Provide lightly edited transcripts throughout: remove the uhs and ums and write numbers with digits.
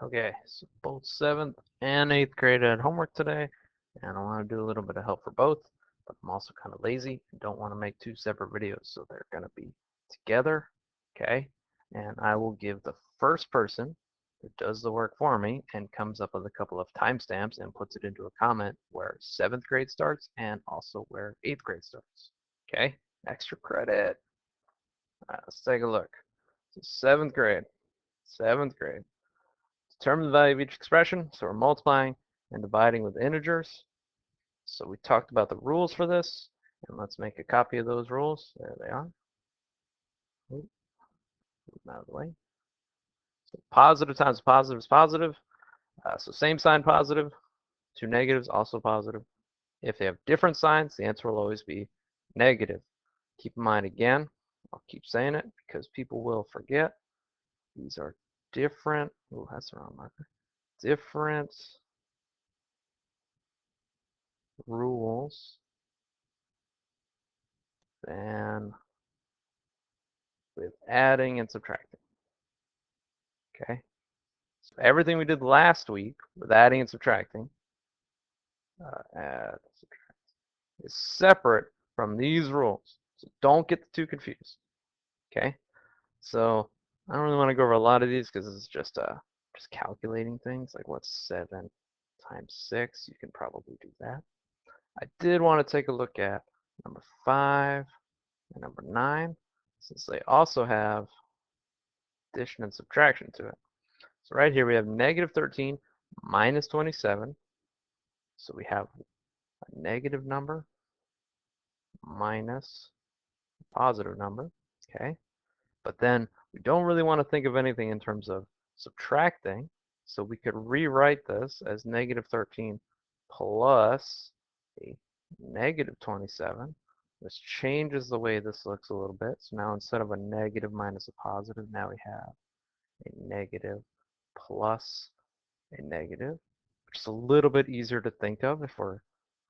Okay, so both 7th and 8th grade had homework today, and I want to do a little bit of help for both, but I'm also kind of lazy and don't want to make 2 separate videos, so they're going to be together, okay? And I will give the first person who does the work for me and comes up with a couple of timestamps and puts it into a comment where 7th grade starts and also where 8th grade starts, okay? Extra credit. Let's take a look. So 7th grade. Determine the value of each expression, so we're multiplying and dividing with integers. So we talked about the rules for this, and let's make a copy of those rules. There they are. Move them out of the way. So positive times positive is positive. So same sign positive, 2 negatives also positive. If they have different signs, the answer will always be negative. Keep in mind again, I'll keep saying it because people will forget. These are different. Oh, that's the wrong marker. Different rules than with adding and subtracting. Okay, so everything we did last week with adding and subtracting, add, subtract, is separate from these rules. So don't get the two confused. Okay, so I don't really want to go over a lot of these because it's just calculating things like what's 7 times 6. You can probably do that. I did want to take a look at number 5 and number 9 since they also have addition and subtraction to it. So right here we have negative 13 minus 27. So we have a negative number minus a positive number. Okay. But then we don't really want to think of anything in terms of subtracting. So we could rewrite this as negative 13 plus a negative 27, which changes the way this looks a little bit. So now instead of a negative minus a positive, now we have a negative plus a negative, which is a little bit easier to think of if we're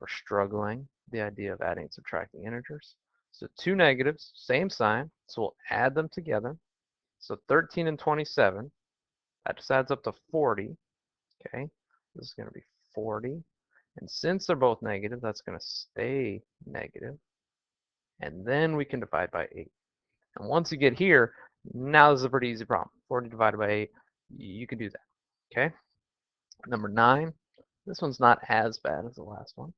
struggling the idea of adding and subtracting integers. So 2 negatives, same sign, so we'll add them together. So 13 and 27, that just adds up to 40. Okay, this is going to be 40. And since they're both negative, that's going to stay negative. And then we can divide by 8. And once you get here, now this is a pretty easy problem. 40 divided by 8, you can do that. Okay, number 9. This one's not as bad as the last one.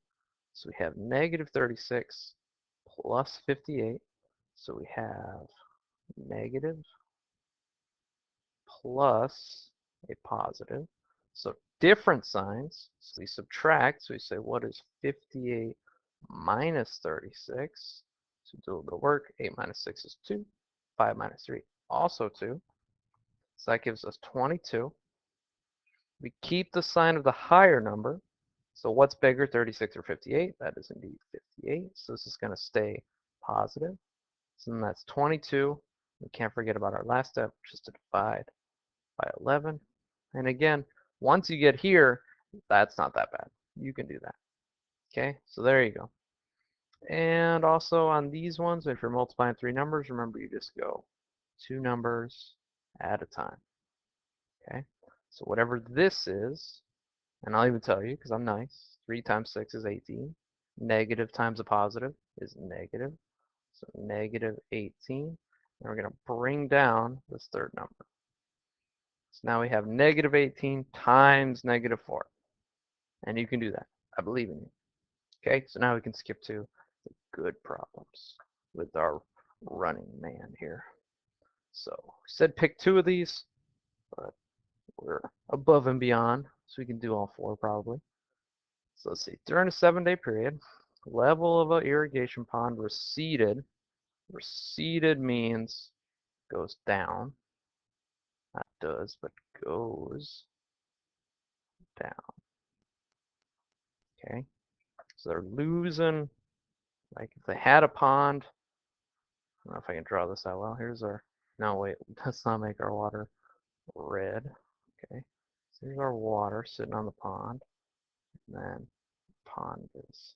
So we have negative 36 plus 58. So we have negative plus a positive. So different signs. So we subtract. So we say, what is 58 minus 36? So do a little bit of work. 8 minus 6 is 2. 5 minus 3, also 2. So that gives us 22. We keep the sign of the higher number. So what's bigger, 36 or 58? That is indeed 58. So this is going to stay positive. So then that's 22. We can't forget about our last step, which is to divide by 11. And again, once you get here, that's not that bad. You can do that. Okay, so there you go. And also on these ones, if you're multiplying 3 numbers, remember you just go 2 numbers at a time. Okay, so whatever this is, and I'll even tell you because I'm nice, 3 times 6 is 18. Negative times a positive is negative. So negative 18. And we're going to bring down this third number. So now we have negative 18 times negative 4. And you can do that. I believe in you. Okay, so now we can skip to the good problems with our running man here. So we said pick 2 of these, but we're above and beyond, so we can do all 4 probably. So let's see, during a 7-day period, level of an irrigation pond receded. Receded means goes down. Not does, but goes down. Okay, so they're losing, like if they had a pond, I don't know if I can draw this out well. Here's our, no wait, let's not make our water red. Okay, so here's our water sitting on the pond. And then the pond is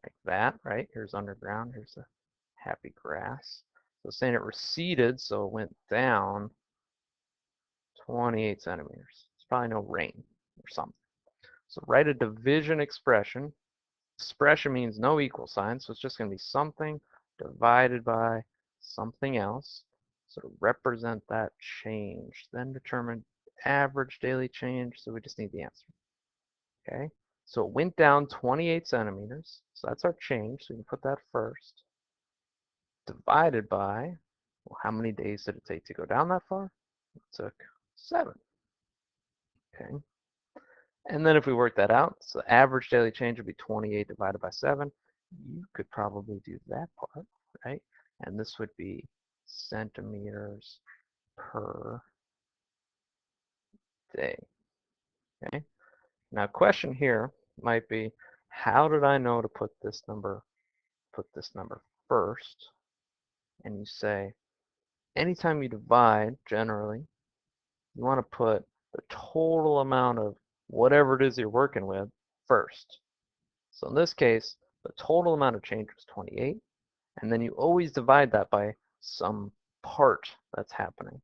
like that, right? Here's underground, here's the happy grass. So saying it receded, so it went down 28 centimeters. It's probably no rain or something. So write a division expression. Expression means no equal sign, so it's just going to be something divided by something else. So to represent that change, then determine average daily change, so we just need the answer. Okay, so it went down 28 centimeters, so that's our change, so we can put that first. Divided by, well, how many days did it take to go down that far? It took 7. Okay, and then if we work that out, so average daily change would be 28 divided by 7. You could probably do that part, right? And this would be centimeters per day. Okay. Now, question here might be, how did I know to put this number first? And you say, anytime you divide, generally, you want to put the total amount of whatever it is you're working with first. So in this case, the total amount of change was 28, and then you always divide that by some part that's happening.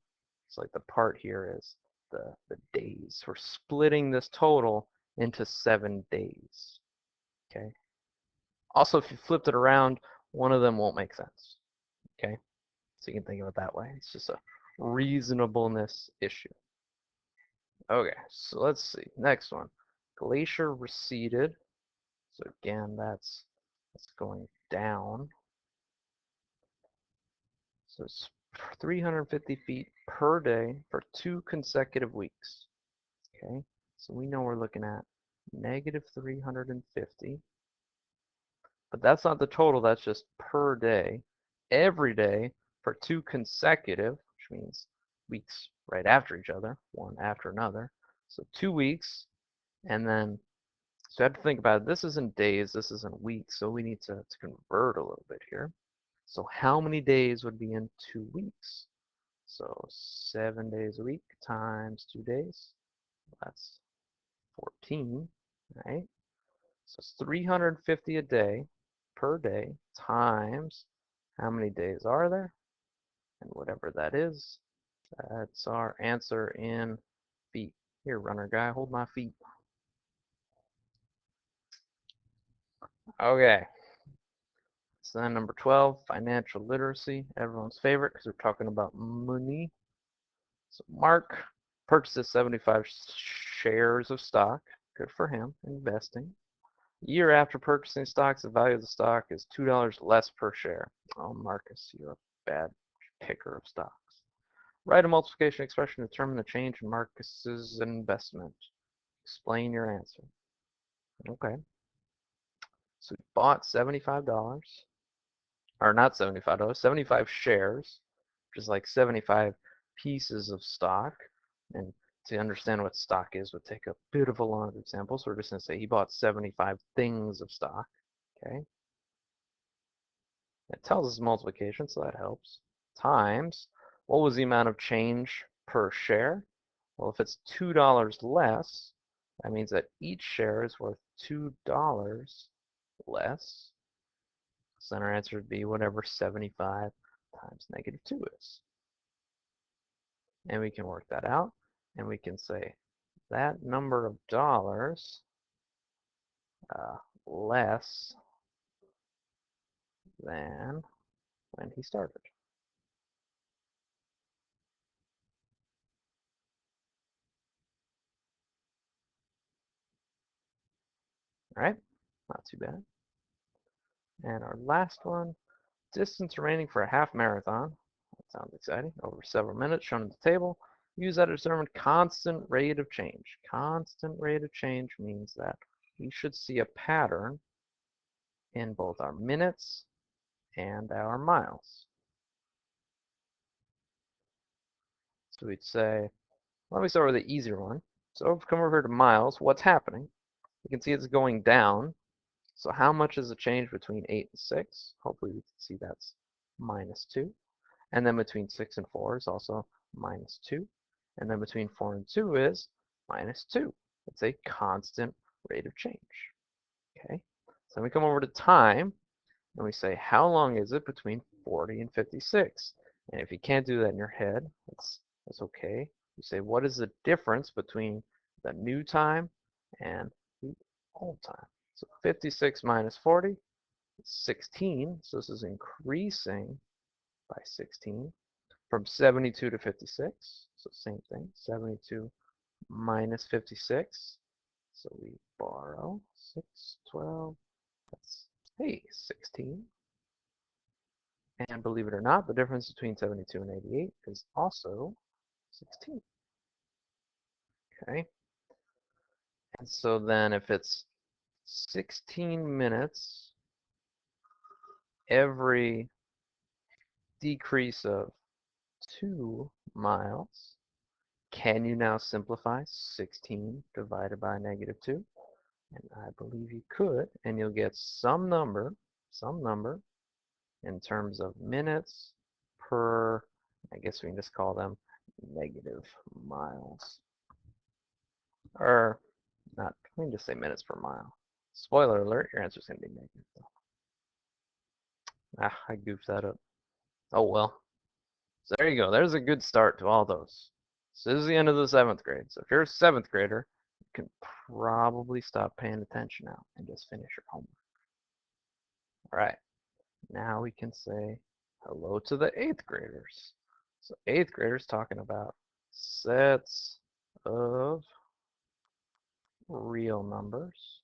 So like the part here is the days. We're splitting this total into 7 days. Okay. Also, if you flipped it around, one of them won't make sense. Okay. So you can think of it that way. It's just a reasonableness issue. Okay, so let's see. Next one. Glacier receded. So again, that's going down. So it's 350 feet per day for 2 consecutive weeks. Okay, so we know we're looking at negative 350. But that's not the total, that's just per day. Every day for 2 consecutive, which means weeks right after each other, one after another. So 2 weeks, and then, so you have to think about it. This isn't days, this isn't weeks, so we need to convert a little bit here. So how many days would be in 2 weeks? So 7 days a week times 2 days, that's 14, right? So it's 350 a day per day times how many days are there? And whatever that is, that's our answer in feet. Here, runner guy, hold my feet. Okay. So then number 12, financial literacy, everyone's favorite because we're talking about money. So Mark purchases 75 shares of stock. Good for him, investing. Year after purchasing stocks, the value of the stock is $2 less per share. Oh, Marcus, you're a bad picker of stocks. Write a multiplication expression to determine the change in Marcus's investment. Explain your answer. Okay. So we bought $75, or not $75, 75 shares, which is like 75 pieces of stock. And to understand what stock is would take a bit of a long example, so we're just going to say he bought 75 things of stock. Okay. It tells us multiplication, so that helps. Times, what was the amount of change per share? Well, if it's $2 less, that means that each share is worth $2 less. So then our answer would be whatever 75 times negative 2 is. And we can work that out, and we can say that number of dollars less than when he started. All right, not too bad. And our last one, distance remaining for a half marathon. That sounds exciting. Over several minutes, shown in the table. Use that to determine constant rate of change. Constant rate of change means that we should see a pattern in both our minutes and our miles. So we'd say, let me start with the easier one. So if we come over to miles, what's happening? You can see it's going down. So how much is the change between 8 and 6? Hopefully we can see that's minus 2. And then between 6 and 4 is also minus 2. And then between 4 and 2 is minus 2. It's a constant rate of change. Okay. So then we come over to time, and we say, how long is it between 40 and 56? And if you can't do that in your head, that's okay. You say, what is the difference between the new time and the old time? So 56 minus 40 is 16. So this is increasing by 16 from 72 to 56. So same thing, 72 minus 56. So we borrow 6, 12, that's, hey, 16. And believe it or not, the difference between 72 and 88 is also 16. Okay. And so then if it's 16 minutes every decrease of 2 miles, can you now simplify 16 divided by -2? And I believe you could, and you'll get some number in terms of minutes per, I guess we can just call them negative miles. Or not, we can just say minutes per mile. Spoiler alert, your answer is going to be negative. Ah, I goofed that up. Oh well. So there you go. There's a good start to all those. So this is the end of the 7th grade. So if you're a 7th grader, you can probably stop paying attention now and just finish your homework. All right. Now we can say hello to the 8th graders. So 8th graders talking about sets of real numbers.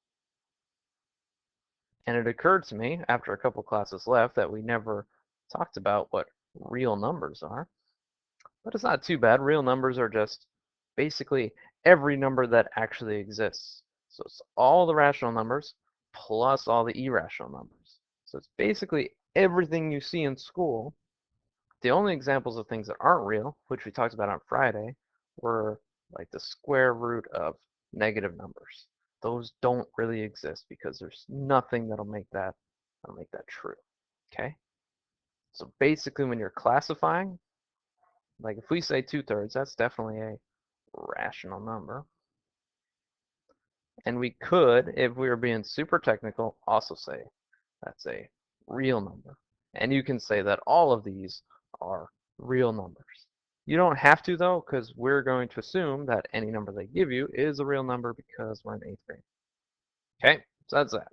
And it occurred to me after a couple classes left that we never talked about what real numbers are. But it's not too bad. Real numbers are just basically every number that actually exists. So it's all the rational numbers plus all the irrational numbers. So it's basically everything you see in school. The only examples of things that aren't real, which we talked about on Friday, were like the square root of negative numbers. Those don't really exist because there's nothing that'll make that true. Okay? So basically when you're classifying, like if we say 2/3, that's definitely a rational number. And we could, if we were being super technical, also say that's a real number. And you can say that all of these are real numbers. You don't have to though, because we're going to assume that any number they give you is a real number because we're in 8th grade. Okay, so that's that.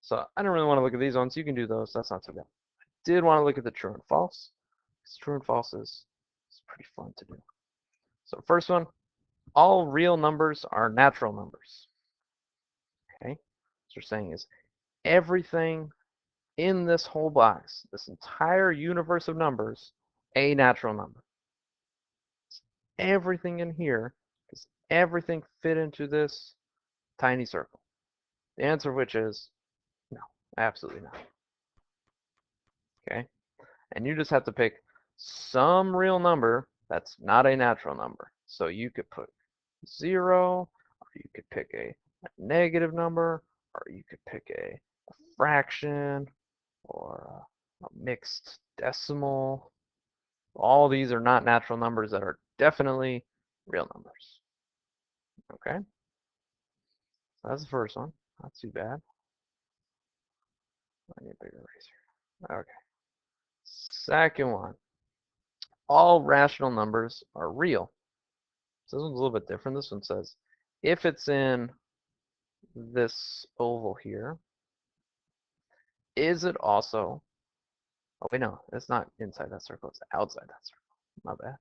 So I don't really want to look at these ones. You can do those. That's not too bad. I did want to look at the true and false. Because true and false is pretty fun to do. So first one, all real numbers are natural numbers. Okay, what we're saying is everything in this whole box, this entire universe of numbers, a natural number. Everything in here, does everything fit into this tiny circle? The answer which is no, absolutely not. Okay, and you just have to pick some real number that's not a natural number. So you could put 0, or you could pick a negative number, or you could pick a fraction, or a mixed decimal. All these are not natural numbers that are definitely real numbers. Okay, so that's the first one. Not too bad. I need a bigger eraser. Okay. Second one. All rational numbers are real. So this one's a little bit different. This one says, if it's in this oval here, is it also, oh wait, no, it's not inside that circle, it's outside that circle. My bad.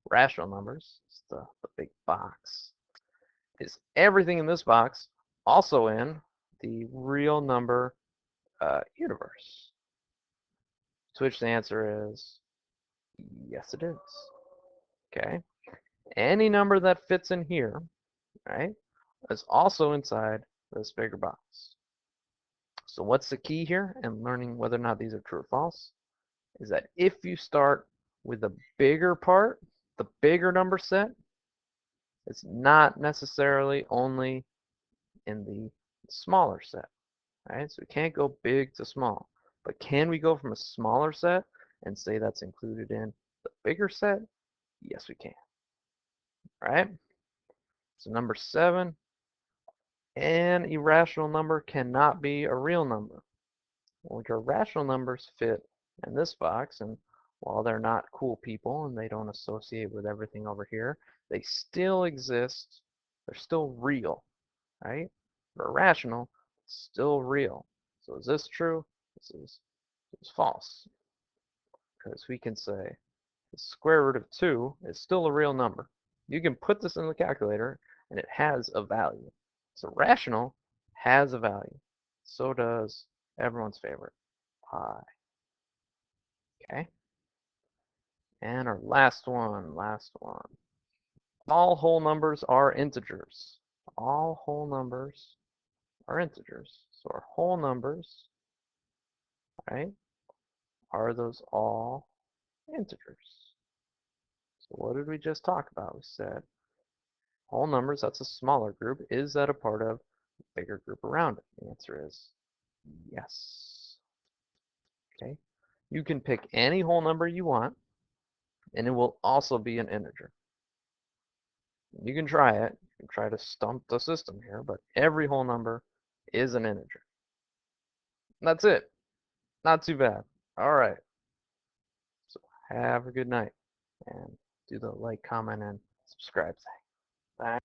Rational numbers, it's the big box. Is everything in this box also in the real number universe? To which the answer is yes, it is. Okay. Any number that fits in here, right, is also inside this bigger box. So what's the key here in learning whether or not these are true or false? Is that if you start with the bigger part, the bigger number set, it's not necessarily only in the smaller set, right? So we can't go big to small. But can we go from a smaller set and say that's included in the bigger set? Yes, we can. All right? So number 7, an irrational number cannot be a real number. Well, your rational numbers fit in this box, and while they're not cool people and they don't associate with everything over here, they still exist. They're still real, right? They're rational, still real. So is this true? This is false. Because we can say the square root of 2 is still a real number. You can put this in the calculator and it has a value. So rational has a value. So does everyone's favorite, pi. Okay? And our last one. All whole numbers are integers. All whole numbers are integers. So our whole numbers, right, are those all integers. So what did we just talk about? We said whole numbers, that's a smaller group. Is that a part of a bigger group around it? The answer is yes. Okay. You can pick any whole number you want, and it will also be an integer. You can try it. You can try to stump the system here, but every whole number is an integer. And that's it. Not too bad. All right. So have a good night, and do the like, comment, and subscribe thing. Bye.